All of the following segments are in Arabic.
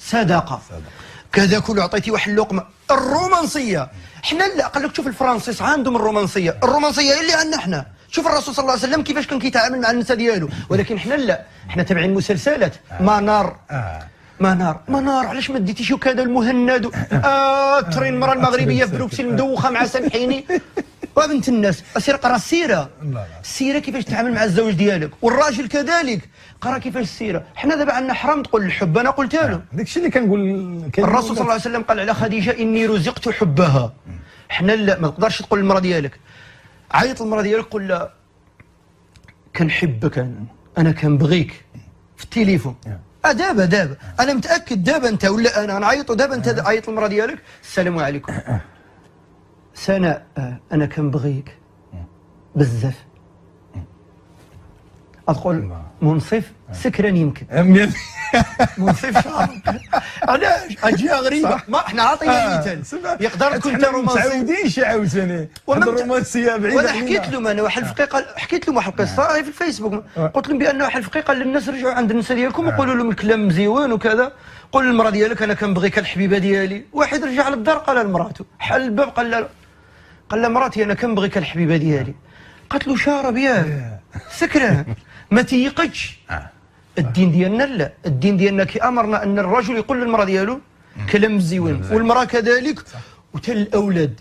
صدقه كذا كل عطيتي واحد اللقمه. الرومانسيه حنا لا، قال لك شوف الفرنسيس عندهم الرومانسيه اللي عندنا حنا. شوف الرسول صلى الله عليه وسلم كيفاش كان كيتعامل مع النساء ديالو، ولكن حنا لا، حنا تابعين مسلسلات منار منار. علاش ما ديتيش كذا المهند ترين المراه المغربيه في بروكسل مدوخه مع سامحيني وبنت الناس. اسير قرا السيره، السيره كيفاش تتعامل مع الزوج ديالك، والراجل كذلك قرا كيفاش السيره. حنا دابا عندنا حرام تقول الحب، انا قلتها له داكشي اللي كنقول. الرسول صلى الله عليه وسلم قال على خديجه اني رزقت حبها. حنا لا، ما تقدرش تقول للمراه ديالك، عيط للمراه ديالك قول لها كنحبك، انا كنبغيك في التليفون. دابا انا متاكد دابا انت ولا انا نعيطوا دابا انت عيط للمراه ديالك السلام عليكم سناء انا كنبغيك بزاف. تقول منصف سكران يمكن منصف شعرك. علاش اجيها غريبه؟ ما احنا عاطينا مثال يقدر تكون انت رومانسي. ما متعودينش عاوتاني هاد الرومانسيه بعيده. وانا حكيت لهم انا واحد الحقيقه، حكيت لهم واحد القصه في الفيسبوك، قلت لهم بان واحد الحقيقه الناس رجعوا عند النساء ديالكم وقولوا لهم الكلام مزيون وكذا. قول للمراه ديالك انا كنبغيك الحبيبه ديالي. واحد رجع للدار قال لمراته، حل الباب قال لها مراتي انا كنبغيك الحبيبه ديالي. قالت له شارب ياه سكران ما تيقدش. الدين ديالنا لا، الدين ديالنا كيامرنا ان الرجل يقول للمراه ديالو كلام مزيون، والمراه كذلك. وتا الاولاد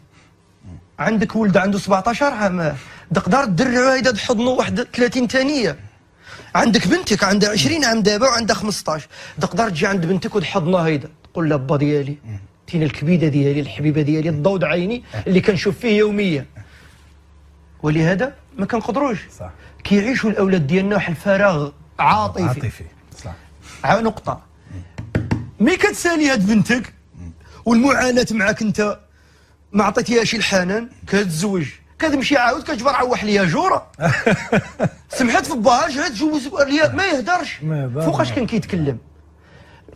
عندك ولد عنده 17 عام تقدر تدرعو هيدا تحضنو واحد 30 ثانيه. عندك بنتك عندها 20 عام دابا وعندها 15، تقدر تجي عند بنتك وتحضنها هيدا تقول لها با ديالي تينا الكبيده ديالي الحبيبه ديالي الضوض عيني اللي كنشوف فيه يوميا. ولهذا ما كنقدروش صح كيعيشوا الاولاد ديالنا واحد الفراغ عاطفي صح. نقطه مي كتسالي هاد بنتك والمعاناه معاك انت ما عطيتيهاش الحنان، كتزوج كتمشي عاود كتجبر عوح ليا جوره سمحت في باها رجعت تجوز ليا ما يهدرش. فوقاش كان كيتكلم؟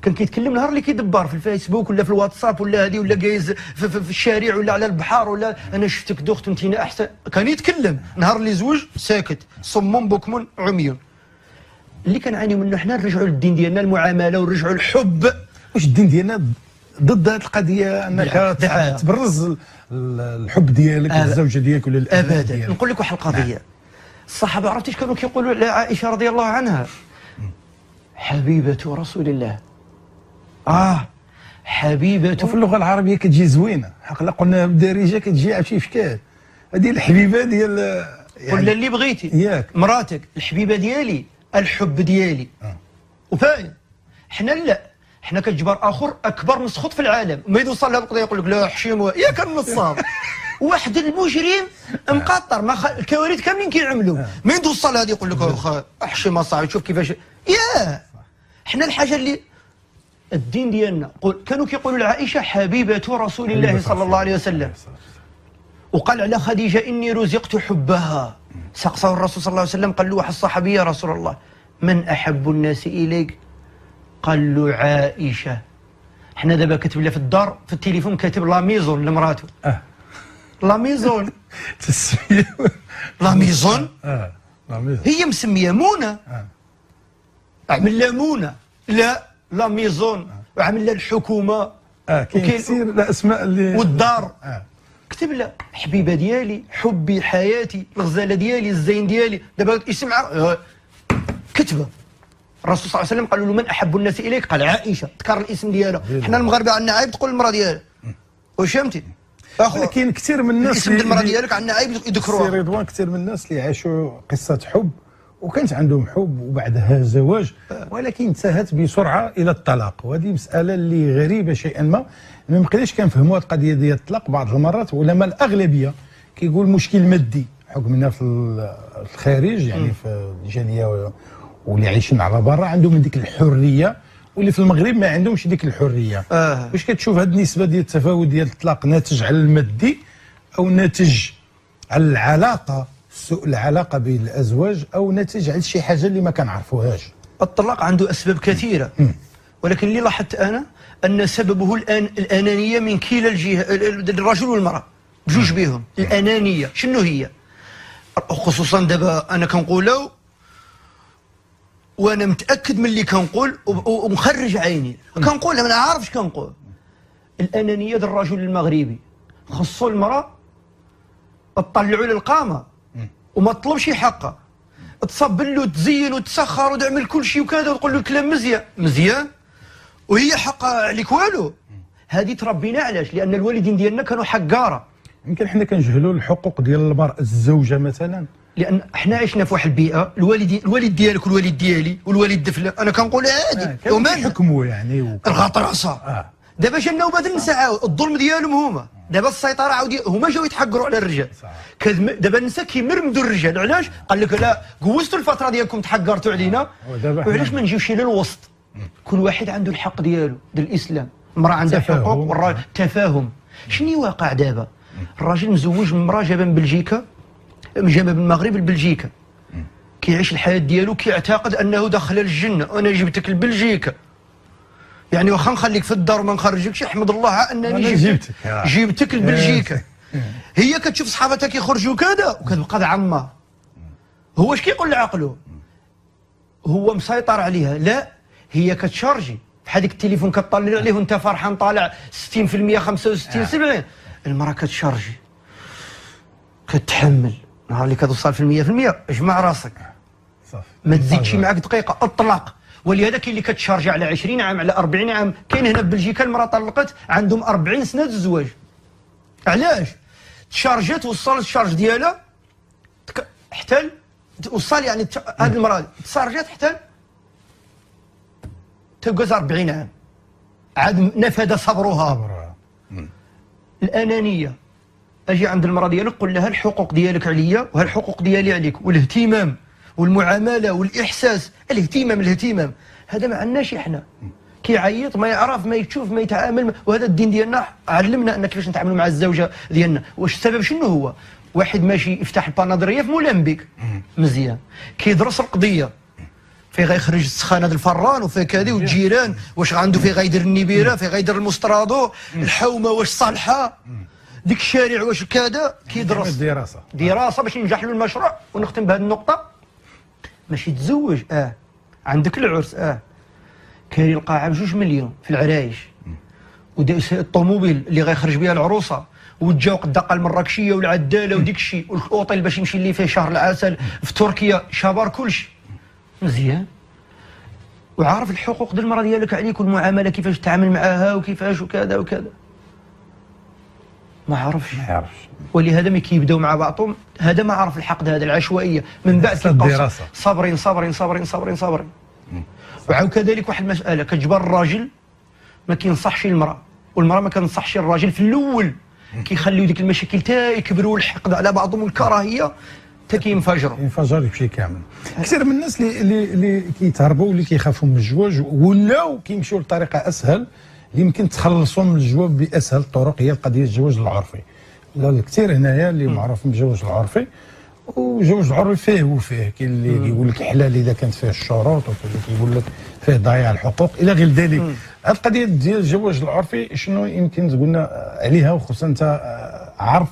كان كيتكلم نهار اللي كيدبر في الفيسبوك ولا في الواتساب ولا هذه ولا جايز في الشارع ولا على البحر ولا انا شفتك دخت وانتينا احسن. كان يتكلم. نهار اللي زوج ساكت صم بكم عمي. اللي كنعانيو منه حنا نرجعوا للدين ديالنا المعامله ونرجعوا الحب. واش الدين ديالنا ضد هذه القضيه انك تبرز الحب ديالك للزوجه ديالك ولا للابناء ابدا ديالك؟ نقول لك واحد القضيه. الصحابه عرفتيش كانوا كيقولوا لعائشه رضي الله عنها حبيبه رسول الله. حبيبه. وفي اللغه العربيه كتجي زوينه، حق قلنا بالدارجه كتجي عرفتي اشكال. هذه الحبيبه ديال يعني ولا اللي بغيتي ياك مراتك الحبيبه ديالي الحب ديالي. وفاين حنا لا، حنا كتجبر اخر اكبر مسخوط في العالم ما يوصل لهذا القضيه يقول لك لا حشيم ياك النصاب واحد المجرم مقطر ما الكوارث كاملين كيعملوا ما يوصل هذا يقول لك حشيم صاحبي شوف كيفاش. حنا الحاجه اللي الدين ديالنا كانوا كيقولوا لعائشه حبيبه رسول الله صلى الله عليه وسلم. وقال على خديجه اني رزقت حبها. سقسه الرسول صلى الله عليه وسلم قال له واحد الصحابي يا رسول الله من احب الناس اليك؟ قال له عائشه. حنا دابا كتب لها في الدار في التليفون كاتب لا ميزون لمراته. لا ميزون تسميه لا ميزون. لا ميزون هي مسميه منى. عمل لها منى لا ميزون وعمل لها الحكومه. كاين كثير الاسماء اللي والدار. كتب لها حبيبه ديالي حبي حياتي الغزاله ديالي الزين ديالي. دابا يسمع كتبه. الرسول صلى الله عليه وسلم قالوا له من احب الناس اليك؟ قال عائشه. ذكر الاسم ديالها. حنا المغاربه عندنا عيب تقول المراه ديالها. واش فهمتي؟ ولكن كثير من الناس الاسم ديال المراه ديالك عندنا عيب يذكروها. سي رضوان كثير من الناس اللي عاشوا قصه حب وكانت عندهم حب وبعدها زواج ولكن انتهت بسرعه الى الطلاق، وهذه مساله اللي غريبه شيئا ما بقيناش كنفهموا هذه القضيه ديال الطلاق بعض المرات، ولا ما الاغلبيه كيقول مشكل مادي حكمنا في الخارج يعني في الجاليه واللي عايشين على برا عندهم ديك الحريه واللي في المغرب ما عندهمش ديك الحريه. واش كتشوف هذه النسبه ديال التفاوت ديال الطلاق ناتج على المادي او ناتج على العلاقه سوء العلاقه بين الازواج او ناتج على شي حاجه اللي ما كنعرفوهاش؟ الطلاق عنده اسباب كثيره ولكن اللي لاحظت انا ان سببه الان الانانيه من كلا الجهه، الرجل والمراه بجوج بهم. الانانيه شنو هي؟ خصوصا دابا انا كنقولوا وانا متاكد من اللي كنقول ومخرج عيني كنقول، انا عارف اش كنقول. الانانيه ديال الرجل المغربي، خصو المراه تطلعوا للقامه وما تطلبش حقها، تصبن له تزين وتسخر وتعمل كل شيء وكذا وتقول له الكلام مزيان وهي حقها عليك والو. هذه تربينا علاش؟ لان الوالدين ديالنا كانوا حقاره. يمكن حنا كنجهلوا الحقوق ديال المراه الزوجه مثلا، لان حنا عشنا في واحد البيئه، الوالد ديالك والوالد ديالي والوالد دفله، انا كنقول عادي وما يحكموا يعني الغطرسه. دابا جا النوبه النساء الظلم ديالهم هما، دابا السيطره عاودي هما جاو يتحقروا على الرجال. دابا النساء كيمرمدوا الرجال، علاش؟ قال لك لا جوزتوا الفتره ديالكم تحقرتوا علينا، وعلاش ما نجيوش للوسط؟ كل واحد عنده الحق ديالو ديال الاسلام، المراه عندها حقوق والراجل تفاهم. شنو واقع دابا؟ الراجل مزوج من امراه جابها من بلجيكا، جابها من المغرب لبلجيكا، كيعيش الحياه ديالو كيعتقد انه دخل الجنه، وانا جبتك لبلجيكا يعني واخا نخليك في الدار وما نخرجكش، احمد الله انني جبتك لبلجيكا. هي كتشوف صحابتها كيخرجوا كذا وكتبقى بعمها. هو اش كيقول لعقله؟ هو مسيطر عليها. لا، هي كتشارجي بحال ديك التليفون كطلع عليه وانت فرحان طالع 60% 65 70. المراه كتشارجي كتحمل، نهار اللي كتوصل في 100% اجمع راسك صافي ما تزيدش معاك دقيقه اطلق. ولهذا كاين اللي كتشارجي على 20 عام على 40 عام. كاين هنا في بلجيكا المراه طلقت عندهم 40 سنه الزواج. علاش؟ تشارجات وصلت الشارج ديالها حتى توصل، يعني هذه المراه تشارجات حتى تبقى 40 عام عاد نفذ صبرها. الانانيه، اجي عند المراه ديالك قول لها الحقوق ديالك عليا وهالحقوق ديالي عليك، والاهتمام والمعامله والاحساس. الاهتمام هذا ما عندناش احنا. كيعيط ما يعرف ما يشوف ما يتعامل، وهذا الدين ديالنا علمنا ان كيفاش نتعاملوا مع الزوجه ديالنا. واش السبب شنو هو؟ واحد ماشي يفتح البانادريه في مولمبيك مزيان كيدرس القضيه، فين غيخرج السخانه ديال الفران وفين كذا، والجيران واش عنده فين غيدير النبيره، فين غيدير المسترادو، الحومه واش صالحه، ديك الشارع واش كذا. كيدرس دراسه باش ينجح له المشروع. ونختم بهذه النقطه، ماشي تزوج عندك العرس كاين القاعه ب2 مليون في العرايش، وداس الطوموبيل اللي غيخرج بها العروسه، والجوق الدقه المراكشيه والعداله وديك الشيء، والاوطيل باش يمشي ليه فيه شهر العسل في تركيا، شابر كلشي مزيان. وعارف الحقوق ديال المراه ديالك عليك والمعامله كيفاش تتعامل معاها وكيفاش وكذا وكذا. ما عرفش. ولهذا ملي كيبداو مع بعضهم هذا ما عرف الحق، هذا العشوائيه. من بعد كيبقاو صابرين. وعاود كذلك واحد المساله، كتجبر الراجل ما كينصحش المراه، والمراه ما كتنصحش الراجل في الاول. كيخليو ديك المشاكل تا يكبروا والحقد على بعضهم والكراهيه تا كينفجروا. بشي كامل. كثير من الناس اللي كيتهربوا واللي كيخافوا من الزواج ولاو كيمشيو لطريقه اسهل اللي يمكن تخلصوا من الزواج باسهل الطرق، هي قضيه الزواج العرفي. الكثير هنايا اللي معروف بالزواج العرفي، والزواج العرفي فيه وفيه. كاين اللي كيقول لك حلال اذا كانت فيه الشروط، وكاين اللي كيقول لك فيه ضياع الحقوق الى غير ذلك. هذه القضيه ديال الزواج العرفي شنو يمكن تقولنا عليها؟ وخصوصا انت عارف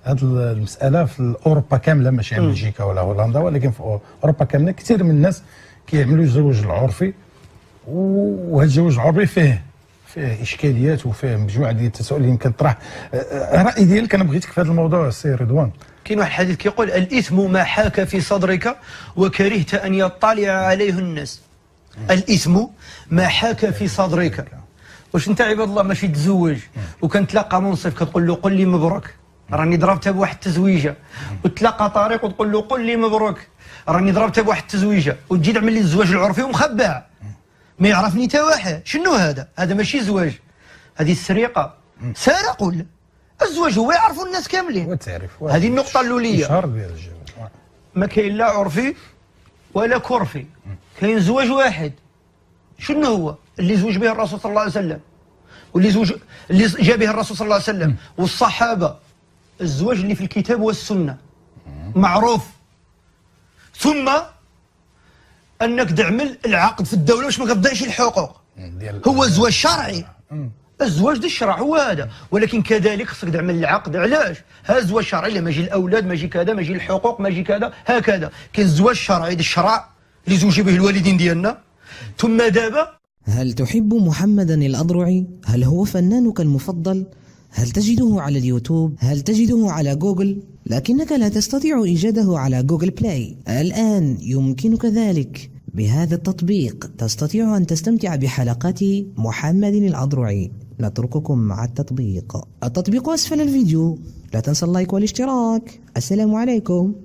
هذه المساله في اوروبا كامله، ماشي في بلجيكا ولا هولندا، ولكن في اوروبا كامله كثير من الناس كيعملوا الزواج العرفي. وهذا الزواج العرفي فيه اشكاليات وفيه مجموعه ديال التساؤلات اللي يمكن تطرح. الراي ديالك انا بغيتك في هذا الموضوع السي رضوان. كاين واحد الحديث كيقول الاثم ما حاك في صدرك وكرهت ان يطلع عليه الناس. الاثم ما حاك في صدرك. واش انت عباد الله ماشي تزوج وكنتلاقى منصف كتقول له قل لي مبروك راني ضربتها بواحد التزويجه، وتلاقى طريق وتقول له قل لي مبروك راني ضربتها بواحد التزويجه، وتجي تعمل لي الزواج العرفي ومخبع ما يعرفني تا واحد. شنو هذا ماشي زواج، هذه السرقه. سارق ولا الزواج هو يعرفوا الناس كاملين. وتعرف هذه النقطه الاوليه. شهر ديال الزواج ما كاين لا عرفي ولا كرفي، كاين زواج واحد. شنو هو؟ اللي زوج به الرسول صلى الله عليه وسلم، اللي جاء به الرسول صلى الله عليه وسلم والصحابه. الزواج اللي في الكتاب والسنه معروف. ثم انك تعمل العقد في الدوله باش ما كتضيعش الحقوق، هو الزواج الشرعي. الزواج ديال الشرع هو هذا، ولكن كذلك خصك تعمل العقد. علاش؟ هذا الزواج الشرعي اللي ما يجي الاولاد، ما يجي كذا، ما يجي الحقوق، ما يجي كذا، هكذا. كاين الزواج الشرعي ديال الشرع اللي زوجي به الوالدين ديالنا. ثم دابا هل تحب محمدا الأضرعي؟ هل هو فنانك المفضل؟ هل تجده على اليوتيوب؟ هل تجده على جوجل؟ لكنك لا تستطيع إيجاده على جوجل بلاي. الآن يمكنك ذلك. بهذا التطبيق تستطيع أن تستمتع بحلقات محمد الأضرعي. نترككم مع التطبيق أسفل الفيديو. لا تنسى اللايك والاشتراك. السلام عليكم.